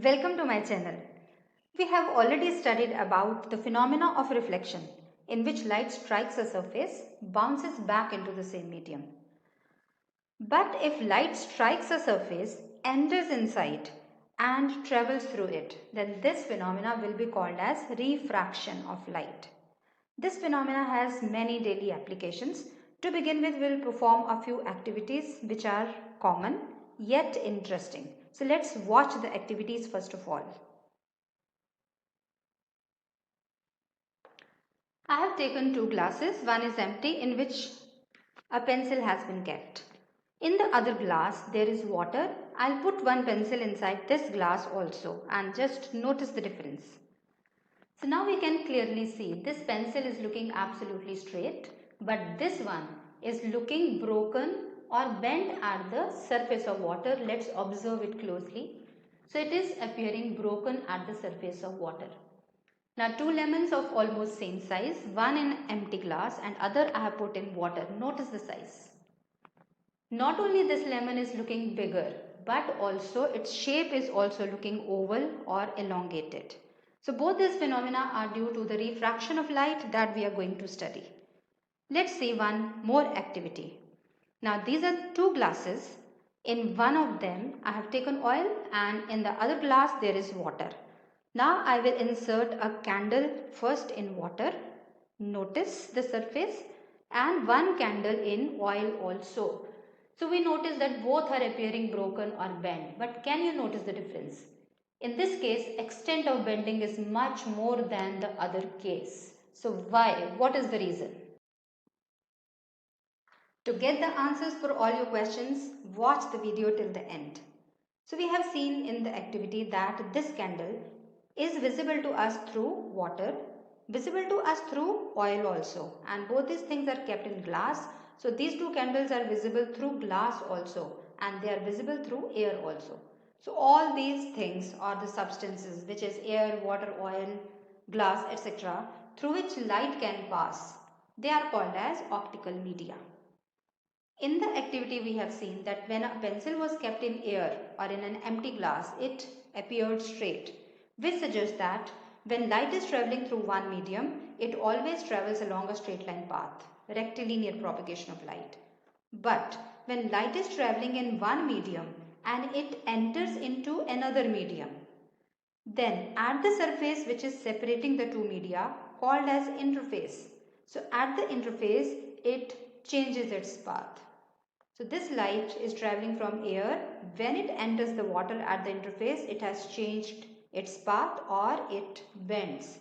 Welcome to my channel. We have already studied about the phenomena of reflection in which light strikes a surface, bounces back into the same medium. But if light strikes a surface, enters inside and travels through it, then this phenomena will be called as refraction of light. This phenomena has many daily applications. To begin with, we will perform a few activities which are common yet interesting. So let's watch the activities first of all. I have taken two glasses. One is empty in which a pencil has been kept. In the other glass there is water. I'll put one pencil inside this glass also and just notice the difference. So now we can clearly see this pencil is looking absolutely straight, but this one is looking broken or bent at the surface of water. Let's observe it closely. So it is appearing broken at the surface of water. Now two lemons of almost same size, one in empty glass and other I have put in water. Notice the size. Not only this lemon is looking bigger, but also its shape is also looking oval or elongated. So both these phenomena are due to the refraction of light that we are going to study. Let's see one more activity. Now these are two glasses. In one of them I have taken oil and in the other glass there is water. Now I will insert a candle first in water. Notice the surface and one candle in oil also. So we notice that both are appearing broken or bent. But can you notice the difference? In this case, extent of bending is much more than the other case. So why? What is the reason? To get the answers for all your questions, watch the video till the end. So we have seen in the activity that this candle is visible to us through water, visible to us through oil also, and both these things are kept in glass. So these two candles are visible through glass also and they are visible through air also. So all these things are the substances which is air, water, oil, glass, etc. through which light can pass. They are called as optical media. In the activity we have seen that when a pencil was kept in air or in an empty glass, it appeared straight, which suggests that when light is travelling through one medium, it always travels along a straight line path, rectilinear propagation of light. But when light is travelling in one medium and it enters into another medium, then at the surface which is separating the two media called as interface. So at the interface it changes its path. So this light is traveling from air. When it enters the water at the interface, it has changed its path or it bends.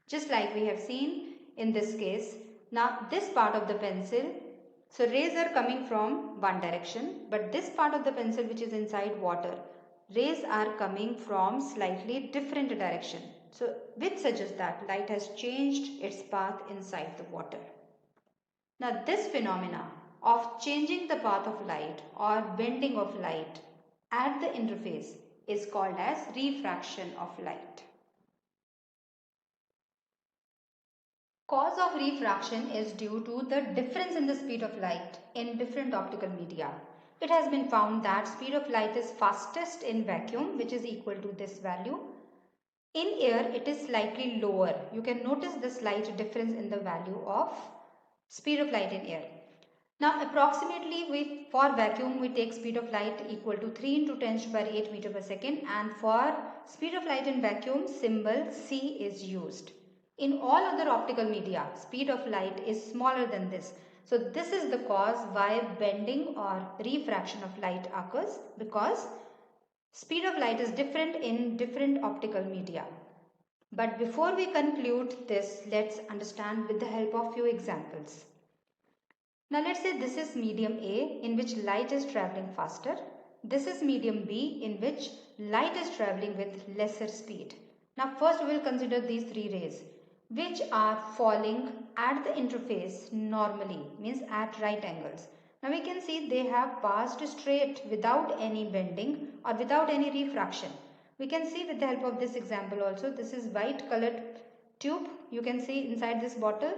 Just like we have seen in this case. Now this part of the pencil, so rays are coming from one direction, but this part of the pencil which is inside water, rays are coming from slightly different direction. So which suggests that light has changed its path inside the water. Now this phenomena of changing the path of light or bending of light at the interface is called as refraction of light. Cause of refraction is due to the difference in the speed of light in different optical media. It has been found that speed of light is fastest in vacuum, which is equal to this value. In air it is slightly lower. You can notice the slight difference in the value of speed of light in air. Now approximately for vacuum we take speed of light equal to 3 into 10 to the power 8 meter per second, and for speed of light in vacuum symbol c is used. In all other optical media speed of light is smaller than this. So this is the cause why bending or refraction of light occurs, because speed of light is different in different optical media. But before we conclude this, let's understand with the help of few examples. Now let's say this is medium A in which light is travelling faster. This is medium B in which light is travelling with lesser speed. Now first we will consider these three rays which are falling at the interface normally, means at right angles. Now we can see they have passed straight without any bending or without any refraction. We can see with the help of this example also. This is white colored tube. You can see inside this bottle,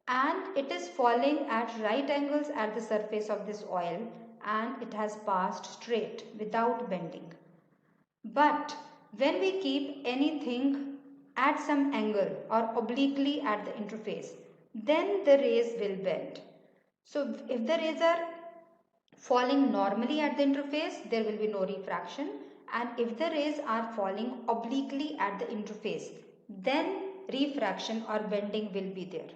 and it is falling at right angles at the surface of this oil, and it has passed straight without bending. But when we keep anything at some angle or obliquely at the interface, then the rays will bend. So if the rays are falling normally at the interface, there will be no refraction, and if the rays are falling obliquely at the interface, then refraction or bending will be there.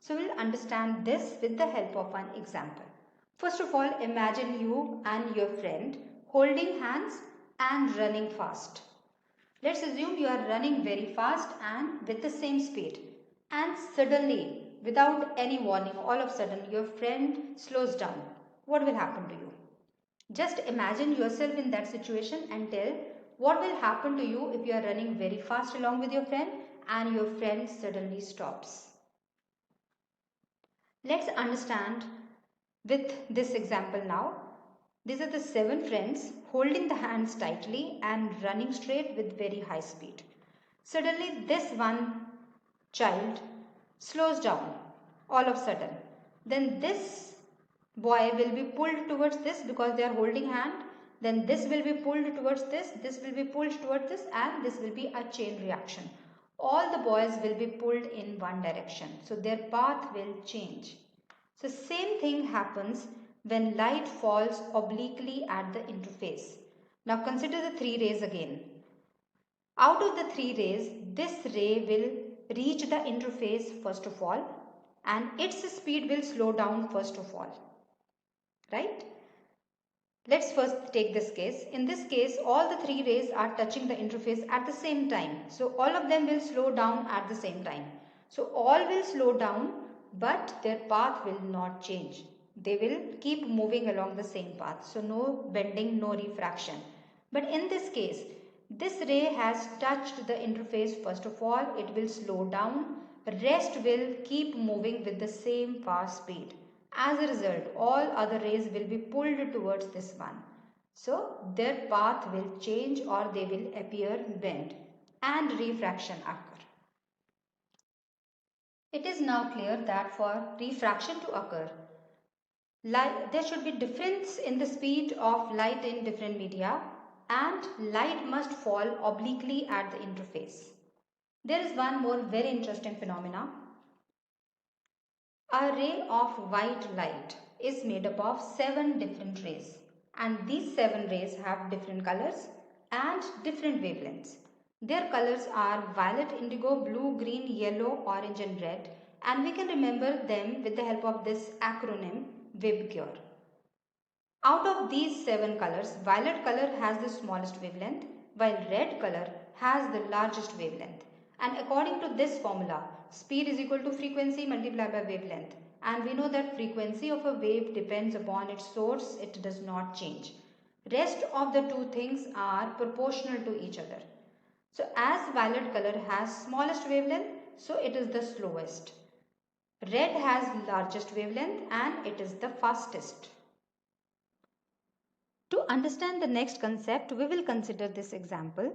So we'll understand this with the help of an example. First of all, imagine you and your friend holding hands and running fast. Let's assume you are running very fast and with the same speed, and suddenly, without any warning, all of a sudden your friend slows down. What will happen to you? Just imagine yourself in that situation and tell what will happen to you if you are running very fast along with your friend and your friend suddenly stops. Let's understand with this example now. These are the 7 friends holding the hands tightly and running straight with very high speed. Suddenly this one child slows down all of a sudden. Then this boy will be pulled towards this because they are holding hand. Then this will be pulled towards this will be pulled towards this, and this will be a chain reaction. All the boys will be pulled in one direction. So their path will change. So same thing happens when light falls obliquely at the interface. Now consider the 3 rays again. Out of the 3 rays, this ray will reach the interface first of all, and its speed will slow down first of all. Right? Let's first take this case. In this case, all the 3 rays are touching the interface at the same time. So all of them will slow down at the same time. So all will slow down, but their path will not change. They will keep moving along the same path. So no bending, no refraction. But in this case, this ray has touched the interface first of all. It will slow down. Rest will keep moving with the same fast speed. As a result, all other rays will be pulled towards this one. So their path will change or they will appear bent and refraction occur. It is now clear that for refraction to occur, there should be difference in the speed of light in different media, and light must fall obliquely at the interface. There is one more very interesting phenomena. A ray of white light is made up of 7 different rays, and these 7 rays have different colors and different wavelengths. Their colors are violet, indigo, blue, green, yellow, orange and red, and we can remember them with the help of this acronym WIBGYOR. Out of these 7 colors, violet color has the smallest wavelength, while red color has the largest wavelength. And according to this formula, speed is equal to frequency multiplied by wavelength. And we know that frequency of a wave depends upon its source, it does not change. Rest of the two things are proportional to each other. So as violet color has smallest wavelength, so it is the slowest. Red has largest wavelength and it is the fastest. To understand the next concept, we will consider this example.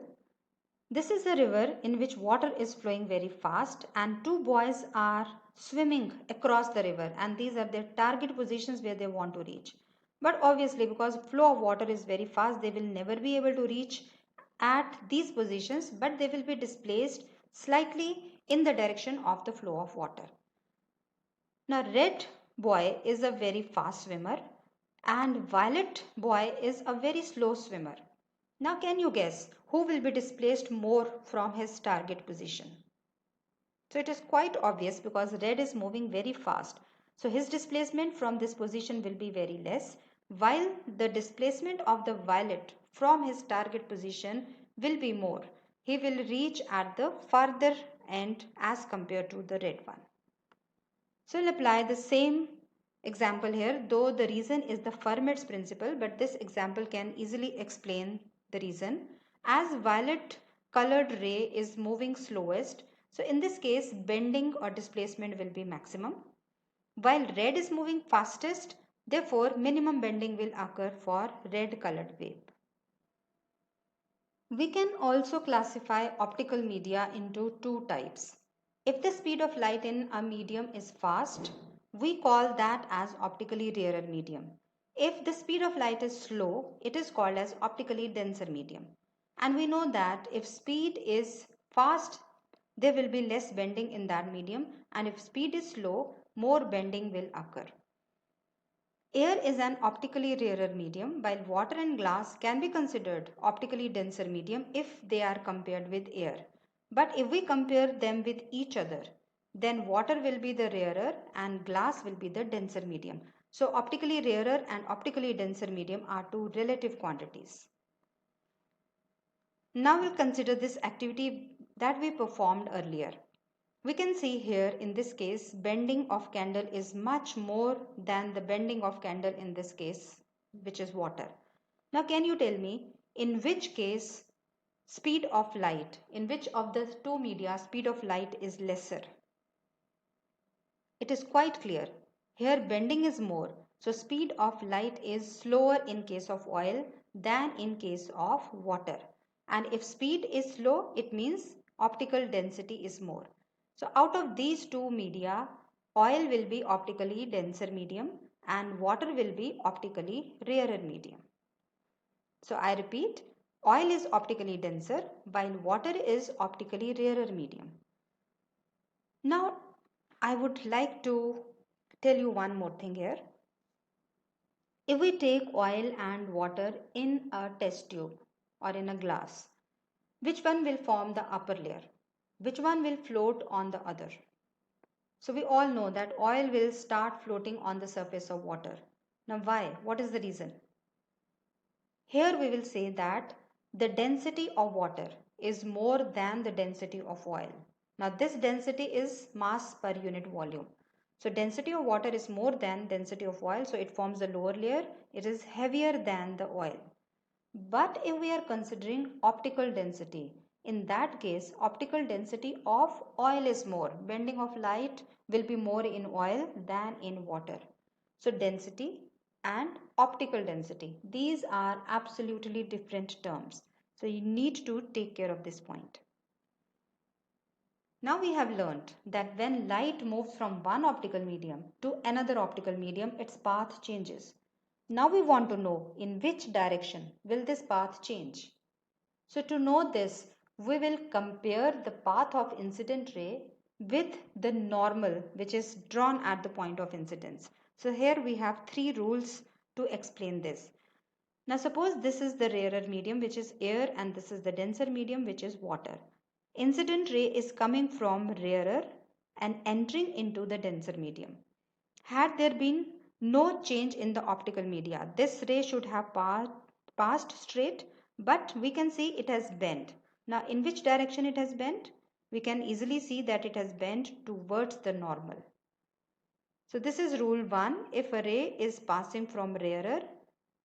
This is a river in which water is flowing very fast and 2 boys are swimming across the river, and these are their target positions where they want to reach. But obviously, because flow of water is very fast, they will never be able to reach at these positions, but they will be displaced slightly in the direction of the flow of water. Now red boy is a very fast swimmer and violet boy is a very slow swimmer. Now can you guess who will be displaced more from his target position? So it is quite obvious because red is moving very fast. So his displacement from this position will be very less, while the displacement of the violet from his target position will be more. He will reach at the further end as compared to the red one. So we'll apply the same example here, though the reason is the Fermat's principle, but this example can easily explain the reason. As violet colored ray is moving slowest, so in this case bending or displacement will be maximum. While red is moving fastest, therefore minimum bending will occur for red colored wave. We can also classify optical media into 2 types. If the speed of light in a medium is fast, we call that as optically rarer medium. If the speed of light is slow, it is called as optically denser medium. And we know that if speed is fast, there will be less bending in that medium, and if speed is slow, more bending will occur. Air is an optically rarer medium, while water and glass can be considered optically denser medium if they are compared with air. But if we compare them with each other, then water will be the rarer and glass will be the denser medium. So optically rarer and optically denser medium are two relative quantities. Now we'll consider this activity that we performed earlier. We can see here in this case bending of candle is much more than the bending of candle in this case, which is water. Now can you tell me in which case speed of light, in which of the two media speed of light is lesser? It is quite clear. Here bending is more, so speed of light is slower in case of oil than in case of water. And if speed is slow, it means optical density is more. So out of these two media, oil will be optically denser medium and water will be optically rarer medium. So I repeat, oil is optically denser while water is optically rarer medium. Now I would like to tell you one more thing here. If we take oil and water in a test tube or in a glass, which one will form the upper layer? Which one will float on the other? So we all know that oil will start floating on the surface of water. Now why? What is the reason? Here we will say that the density of water is more than the density of oil. Now this density is mass per unit volume. So density of water is more than density of oil, so it forms the lower layer. It is heavier than the oil. But if we are considering optical density, in that case optical density of oil is more. Bending of light will be more in oil than in water. So density and optical density, these are absolutely different terms. So you need to take care of this point. Now we have learned that when light moves from one optical medium to another optical medium, its path changes. Now we want to know in which direction will this path change. So to know this, we will compare the path of incident ray with the normal which is drawn at the point of incidence. So here we have three rules to explain this. Now suppose this is the rarer medium which is air and this is the denser medium which is water. Incident ray is coming from rarer and entering into the denser medium. Had there been no change in the optical media, this ray should have passed straight, but we can see it has bent. Now in which direction it has bent? We can easily see that it has bent towards the normal. So this is rule 1. If a ray is passing from rarer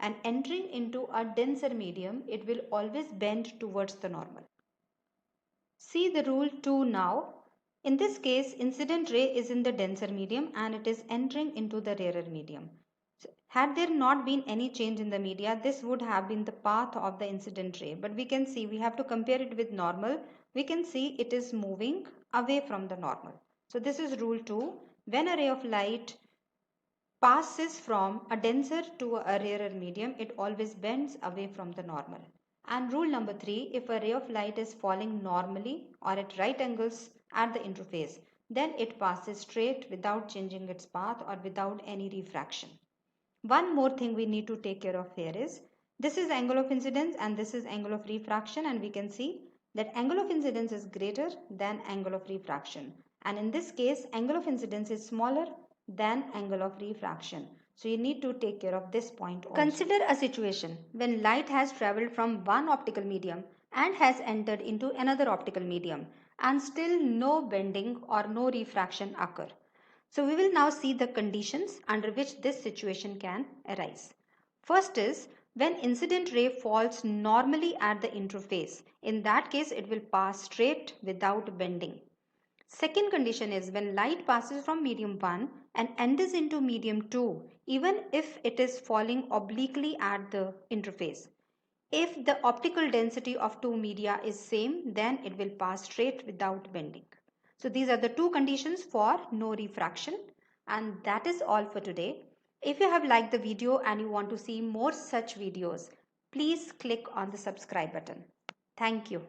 and entering into a denser medium, it will always bend towards the normal. See the rule 2 now. In this case, incident ray is in the denser medium and it is entering into the rarer medium. So, had there not been any change in the media, this would have been the path of the incident ray. But we can see, we have to compare it with normal. We can see it is moving away from the normal. So this is rule 2. When a ray of light passes from a denser to a rarer medium, it always bends away from the normal. And rule number 3, if a ray of light is falling normally or at right angles at the interface, then it passes straight without changing its path or without any refraction. One more thing we need to take care of here is, this is angle of incidence and this is angle of refraction, and we can see that angle of incidence is greater than angle of refraction. And in this case, angle of incidence is smaller than angle of refraction. So you need to take care of this point also. Consider a situation when light has traveled from one optical medium and has entered into another optical medium and still no bending or no refraction occur. So we will now see the conditions under which this situation can arise. First is when incident ray falls normally at the interface. In that case, it will pass straight without bending. Second condition is when light passes from medium 1 and enters into medium 2, even if it is falling obliquely at the interface. If the optical density of two media is same, then it will pass straight without bending. So these are the two conditions for no refraction, and that is all for today. If you have liked the video and you want to see more such videos, please click on the subscribe button. Thank you.